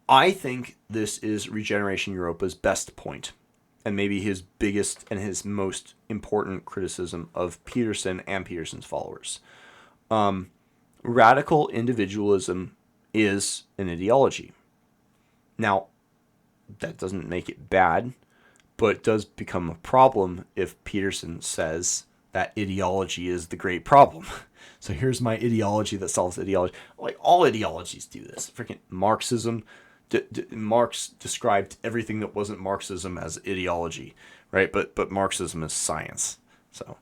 Speaker 1: I think this is Regeneration Europa's best point, and maybe his biggest and his most important criticism of Peterson and Peterson's followers. Radical individualism is an ideology. Now, that doesn't make it bad, but it does become a problem if Peterson says that ideology is the great problem. So here's my ideology that solves ideology. Like, all ideologies do this. Freaking Marxism. Marx described everything that wasn't Marxism as ideology, right? But Marxism is science. So,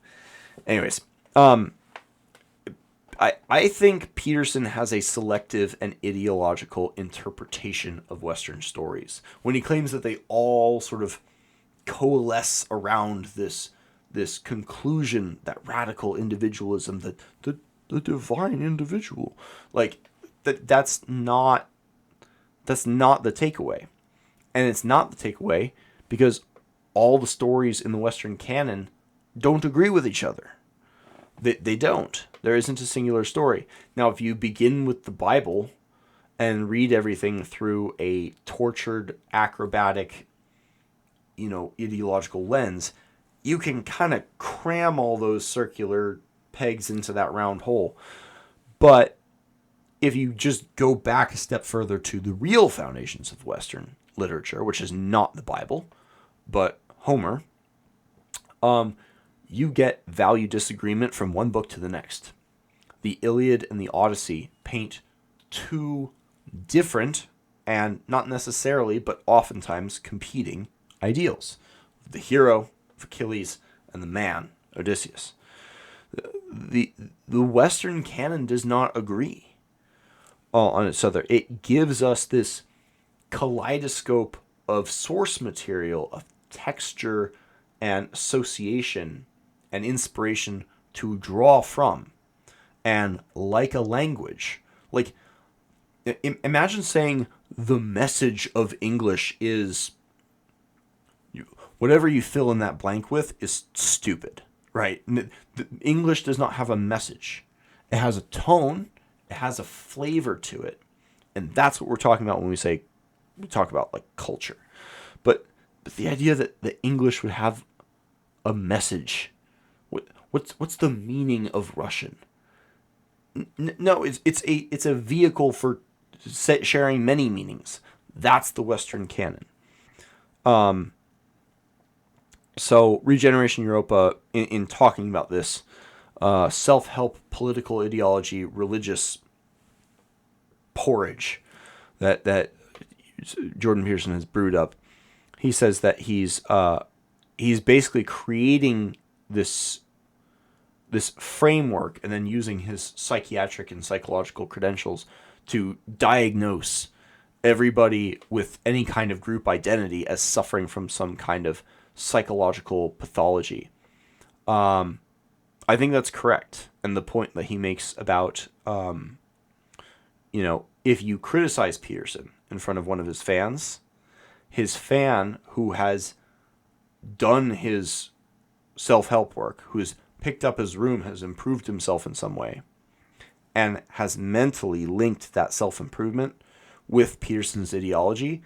Speaker 1: anyways, I think Peterson has a selective and ideological interpretation of Western stories when he claims that they all sort of coalesce around this conclusion that radical individualism, that the divine individual, like that's not the takeaway. And it's not the takeaway because all the stories in the Western canon don't agree with each other. They don't. There isn't a singular story. Now, if you begin with the Bible and read everything through a tortured, acrobatic, ideological lens, you can kind of cram all those circular pegs into that round hole. But if you just go back a step further to the real foundations of Western literature, which is not the Bible, but Homer, you get value disagreement from one book to the next. The Iliad and the Odyssey paint two different and not necessarily, but oftentimes competing ideals. The hero of Achilles and the man, Odysseus. The Western canon does not agree on each other. It gives us this kaleidoscope of source material, of texture and association and inspiration to draw from. And like a language, like imagine saying the message of English is whatever you fill in that blank with is stupid, right? English does not have a message. It has a tone, it has a flavor to it. And that's what we're talking about when we talk about like culture. But the idea that the English would have a message, what's the meaning of Russian? No, it's a vehicle for sharing many meanings. That's the Western canon. So Regeneration Europa, in talking about this self-help, political ideology, religious porridge that Jordan Peterson has brewed up, he says that he's basically creating this framework and then using his psychiatric and psychological credentials to diagnose everybody with any kind of group identity as suffering from some kind of psychological pathology. I think that's correct. And the point that he makes about, if you criticize Peterson in front of one of his fan who has done his self-help work, who has picked up his room, has improved himself in some way, and has mentally linked that self-improvement with Peterson's ideology,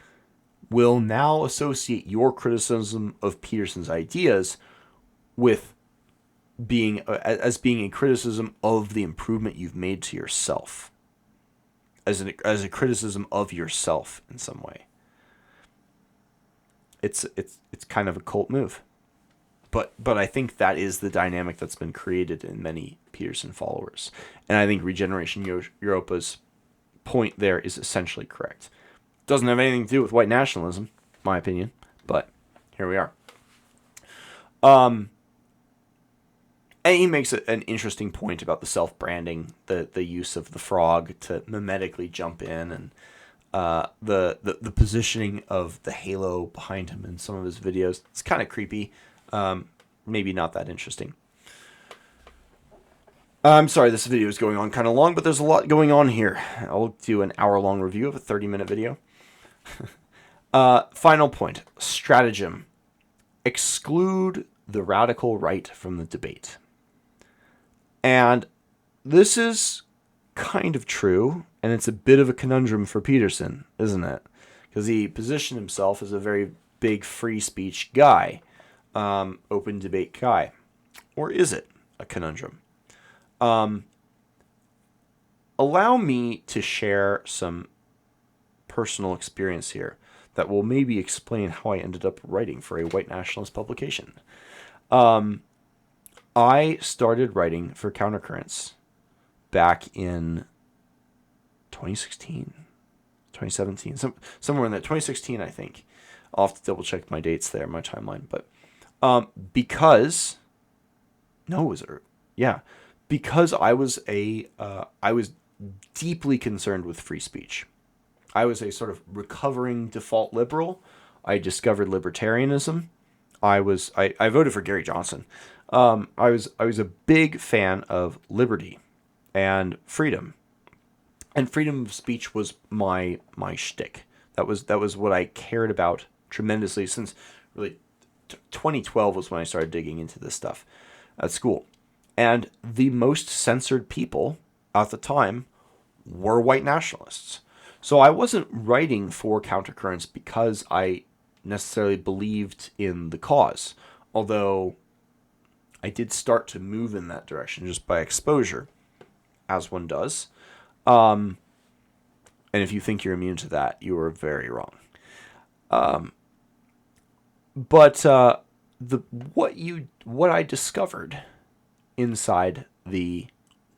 Speaker 1: will now associate your criticism of Peterson's ideas with being a criticism of the improvement you've made to yourself, as a criticism of yourself in some way. It's kind of a cult move. But I think that is the dynamic that's been created in many Peterson followers. And I think Regeneration Europa's point there is essentially correct. Doesn't have anything to do with white nationalism, my opinion, but here we are. And he makes an interesting point about the self-branding, the use of the frog to mimetically jump in, and the positioning of the halo behind him in some of his videos. It's kind of creepy. Maybe not that interesting. I'm sorry, this video is going on kind of long, but there's a lot going on here. I'll do an hour-long review of a 30-minute video. Final point. Stratagem. Exclude the radical right from the debate. And this is kind of true, and it's a bit of a conundrum for Peterson, isn't it? Because he positioned himself as a very big free speech guy, open debate guy. Or is it a conundrum? Allow me to share some personal experience here that will maybe explain how I ended up writing for a white nationalist publication. I started writing for Countercurrents back in 2016, 2017, somewhere in that 2016, I think. I'll have to double check my dates there, my timeline. But because I was deeply concerned with free speech. I was a sort of recovering default liberal. I discovered libertarianism. I voted for Gary Johnson. I was a big fan of liberty and freedom. And freedom of speech was my shtick. That was what I cared about tremendously since really 2012 was when I started digging into this stuff at school. And the most censored people at the time were white nationalists. So I wasn't writing for Countercurrents because I necessarily believed in the cause, although I did start to move in that direction just by exposure, as one does. And if you think you're immune to that, you are very wrong. But what I discovered inside the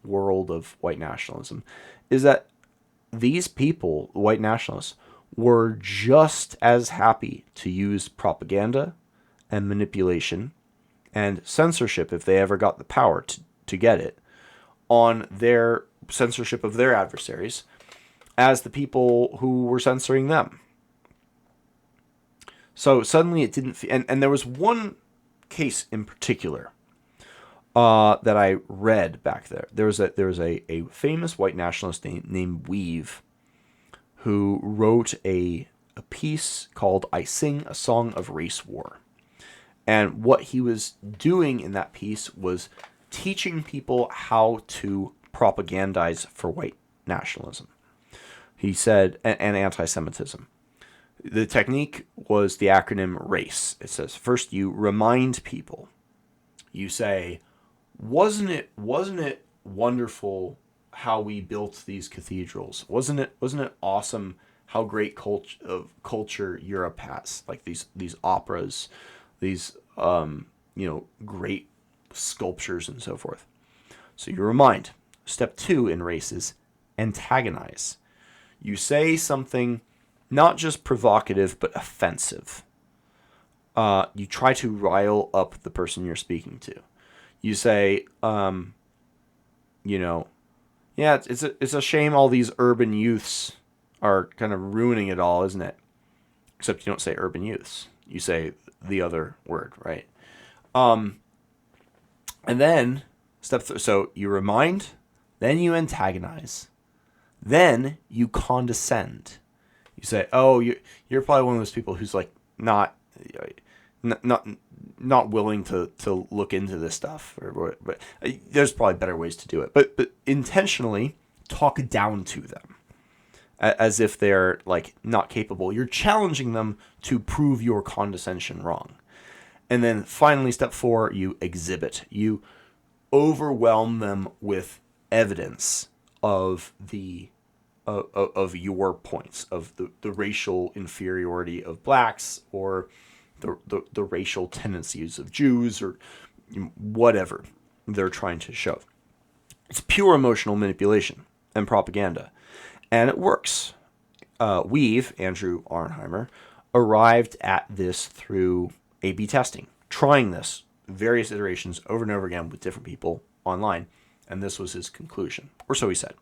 Speaker 1: world of white nationalism is that these people, white nationalists, were just as happy to use propaganda and manipulation and censorship, if they ever got the power to get it, on their censorship of their adversaries as the people who were censoring them. So suddenly it didn't... And there was one case in particular that I read back there. There was a famous white nationalist named Weave who wrote a piece called I Sing a Song of Race War. And what he was doing in that piece was teaching people how to propagandize for white nationalism. He said, and anti-Semitism. The technique was the acronym RACE. It says, first you remind people. You say, wasn't it wonderful how we built these cathedrals? Wasn't it awesome how great culture Europe has? Like these operas, these great sculptures and so forth. So you remind. Step 2 in RACE is antagonize. You say something not just provocative but offensive. You try to rile up the person you're speaking to. You say, it's a shame all these urban youths are kind of ruining it all, isn't it? Except you don't say urban youths. You say the other word, right? And then step 3. So you remind, then you antagonize, then you condescend. You say, "Oh, you're probably one of those people who's like not willing to look into this stuff," but there's probably better ways to do it. But intentionally talk down to them as if they're like not capable. You're challenging them to prove your condescension wrong. And then finally, step 4, you exhibit. You overwhelm them with evidence of of your points, of the racial inferiority of blacks, or the racial tendencies of Jews or whatever they're trying to show. It's pure emotional manipulation and propaganda, and it works. Andrew Arnheimer, arrived at this through A/B testing, trying this various iterations over and over again with different people online, and this was his conclusion, or so he said.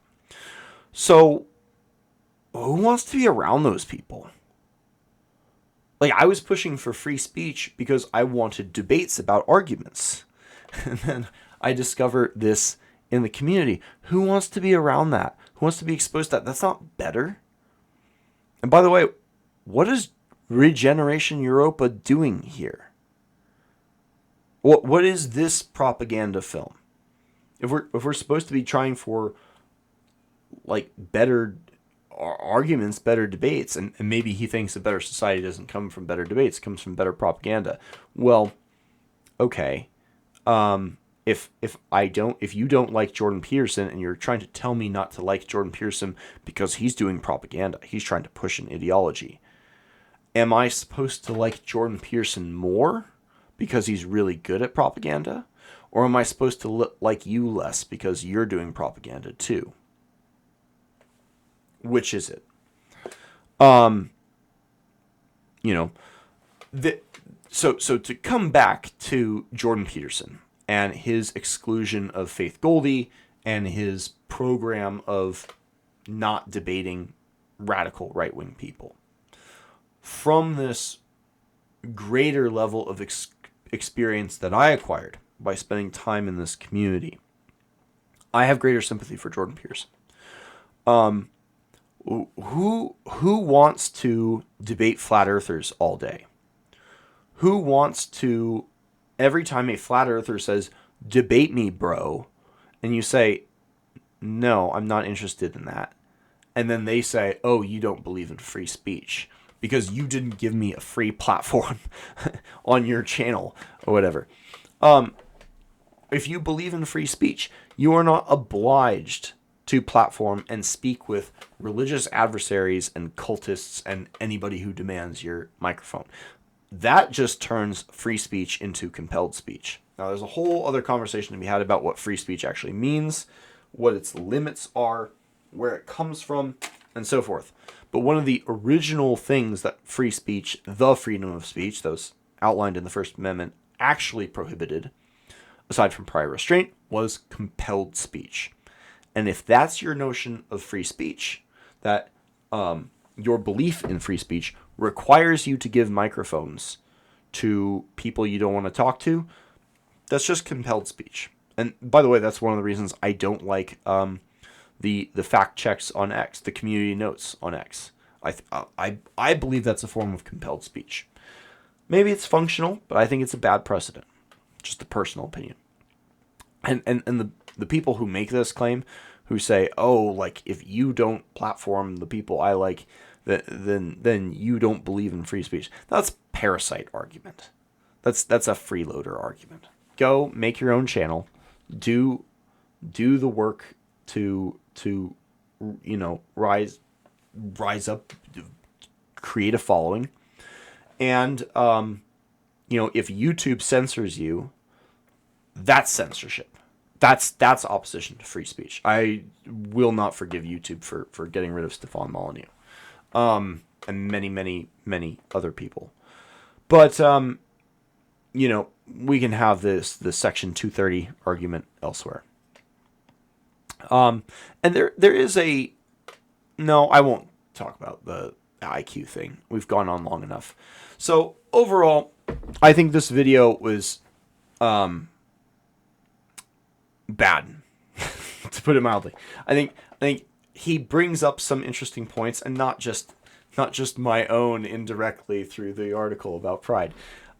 Speaker 1: So, who wants to be around those people? Like, I was pushing for free speech because I wanted debates about arguments. And then I discovered this in the community. Who wants to be around that? Who wants to be exposed to that? That's not better. And by the way, what is Regeneration Europa doing here? What is this propaganda film? If we're supposed to be trying for like better arguments, better debates, and maybe he thinks a better society doesn't come from better debates, it comes from better propaganda. Well, okay. If you don't like Jordan Peterson and you're trying to tell me not to like Jordan Peterson because he's doing propaganda, he's trying to push an ideology, am I supposed to like Jordan Peterson more because he's really good at propaganda? Or am I supposed to like you less because you're doing propaganda too? Which is it? So to come back to Jordan Peterson and his exclusion of Faith Goldie and his program of not debating radical right-wing people. From this greater level of experience that I acquired by spending time in this community, I have greater sympathy for Jordan Peterson. Who wants to debate flat earthers all day? Who wants to, every time a flat earther says, "Debate me, bro," and you say, "No, I'm not interested in that," and then they say, "Oh, you don't believe in free speech because you didn't give me a free platform on your channel," or whatever. If you believe in free speech, you are not obliged to platform and speak with religious adversaries and cultists and anybody who demands your microphone. That just turns free speech into compelled speech. Now, there's a whole other conversation to be had about what free speech actually means, what its limits are, where it comes from, and so forth. But one of the original things that free speech, the freedom of speech, those outlined in the First Amendment, actually prohibited, aside from prior restraint, was compelled speech. And if that's your notion of free speech, that your belief in free speech requires you to give microphones to people you don't want to talk to, that's just compelled speech. And by the way, that's one of the reasons I don't like the fact checks on X, the community notes on X. I believe that's a form of compelled speech. Maybe it's functional, but I think it's a bad precedent. Just a personal opinion. And the people who make this claim, who say, "Oh, like if you don't platform the people I like, then you don't believe in free speech." That's parasite argument. That's a freeloader argument. Go make your own channel, do the work to rise up, create a following, and if YouTube censors you, that's censorship. That's opposition to free speech. I will not forgive YouTube for getting rid of Stefan Molyneux, and many other people. But we can have the Section 230 argument elsewhere. And there is a no. I won't talk about the IQ thing. We've gone on long enough. So overall, I think this video was bad, to put it mildly. I think he brings up some interesting points, and not just my own indirectly through the article about pride,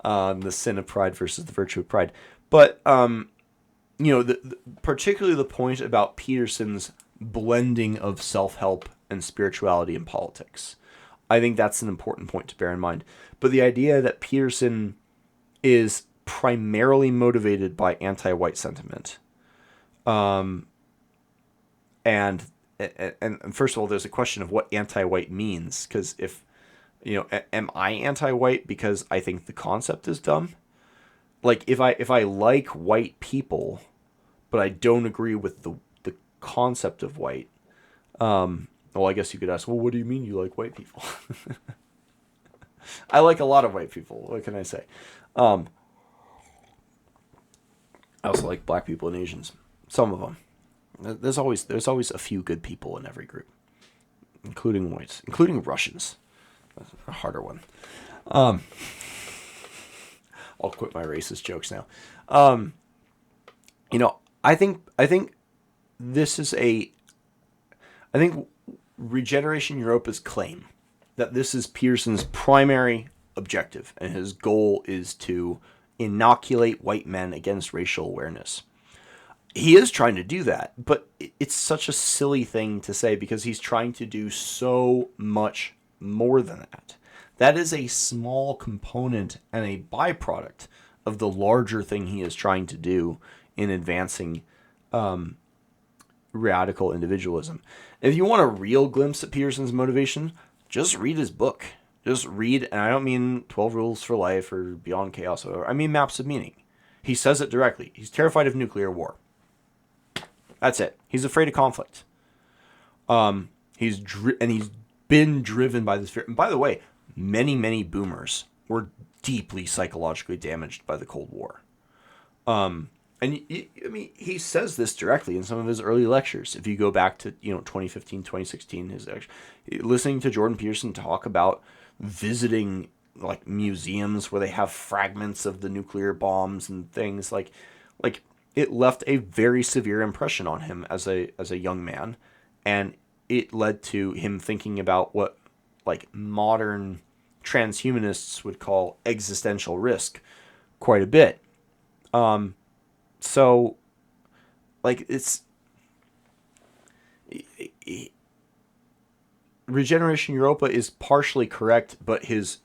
Speaker 1: the sin of pride versus the virtue of pride, but particularly the point about Peterson's blending of self-help and spirituality in politics. I think that's an important point to bear in mind. But the idea that Peterson is primarily motivated by anti-white sentiment, and first of all, there's a question of what anti-white means, because if Am I anti-white because I think the concept is dumb? Like if I like white people, but I don't agree with the concept of white. Well, I guess you could ask, well, what do you mean you like white people? I like a lot of white people. What can I say? I also like black people and Asians. Some of them. There's always a few good people in every group, including whites, including Russians. That's a harder one. I'll quit my racist jokes now. I think this is I think Regeneration Europa's claim that this is Peterson's primary objective, and his goal is to inoculate white men against racial awareness. He is trying to do that, but it's such a silly thing to say because he's trying to do so much more than that. That is a small component and a byproduct of the larger thing he is trying to do in advancing radical individualism. If you want a real glimpse at Peterson's motivation, just read his book. Just read, and I don't mean 12 Rules for Life or Beyond Chaos, or I mean Maps of Meaning. He says it directly. He's terrified of nuclear war. That's it. He's afraid of conflict. He's been driven by this fear. And by the way, many boomers were deeply psychologically damaged by the Cold War. He says this directly in some of his early lectures. If you go back to 2015, 2016, listening to Jordan Peterson talk about visiting like museums where they have fragments of the nuclear bombs and things like it left a very severe impression on him as a young man, and it led to him thinking about what like modern transhumanists would call existential risk quite a bit. So like Regeneration Europa is partially correct, but his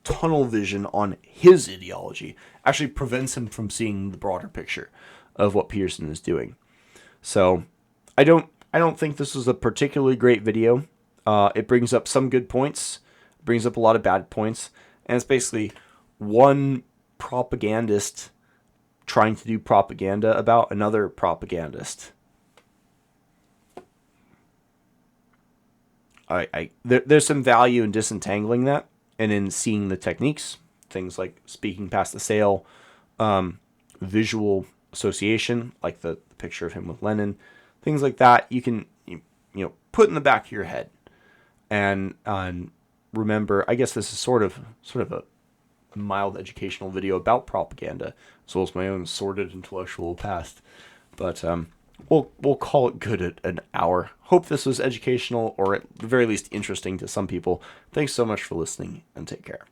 Speaker 1: tunnel vision on his ideology actually prevents him from seeing the broader picture of what Peterson is doing. So I don't think this was a particularly great video. It brings up some good points, brings up a lot of bad points, and it's basically one propagandist trying to do propaganda about another propagandist. There's some value in disentangling that and in seeing the techniques, things like speaking past the sale, visual association, like the picture of him with Lenin, things like that. You can put in the back of your head and remember. I guess this is sort of a mild educational video about propaganda, as well as my own sordid intellectual past. But we'll call it good at an hour. Hope this was educational, or at the very least interesting to some people. Thanks so much for listening, and take care.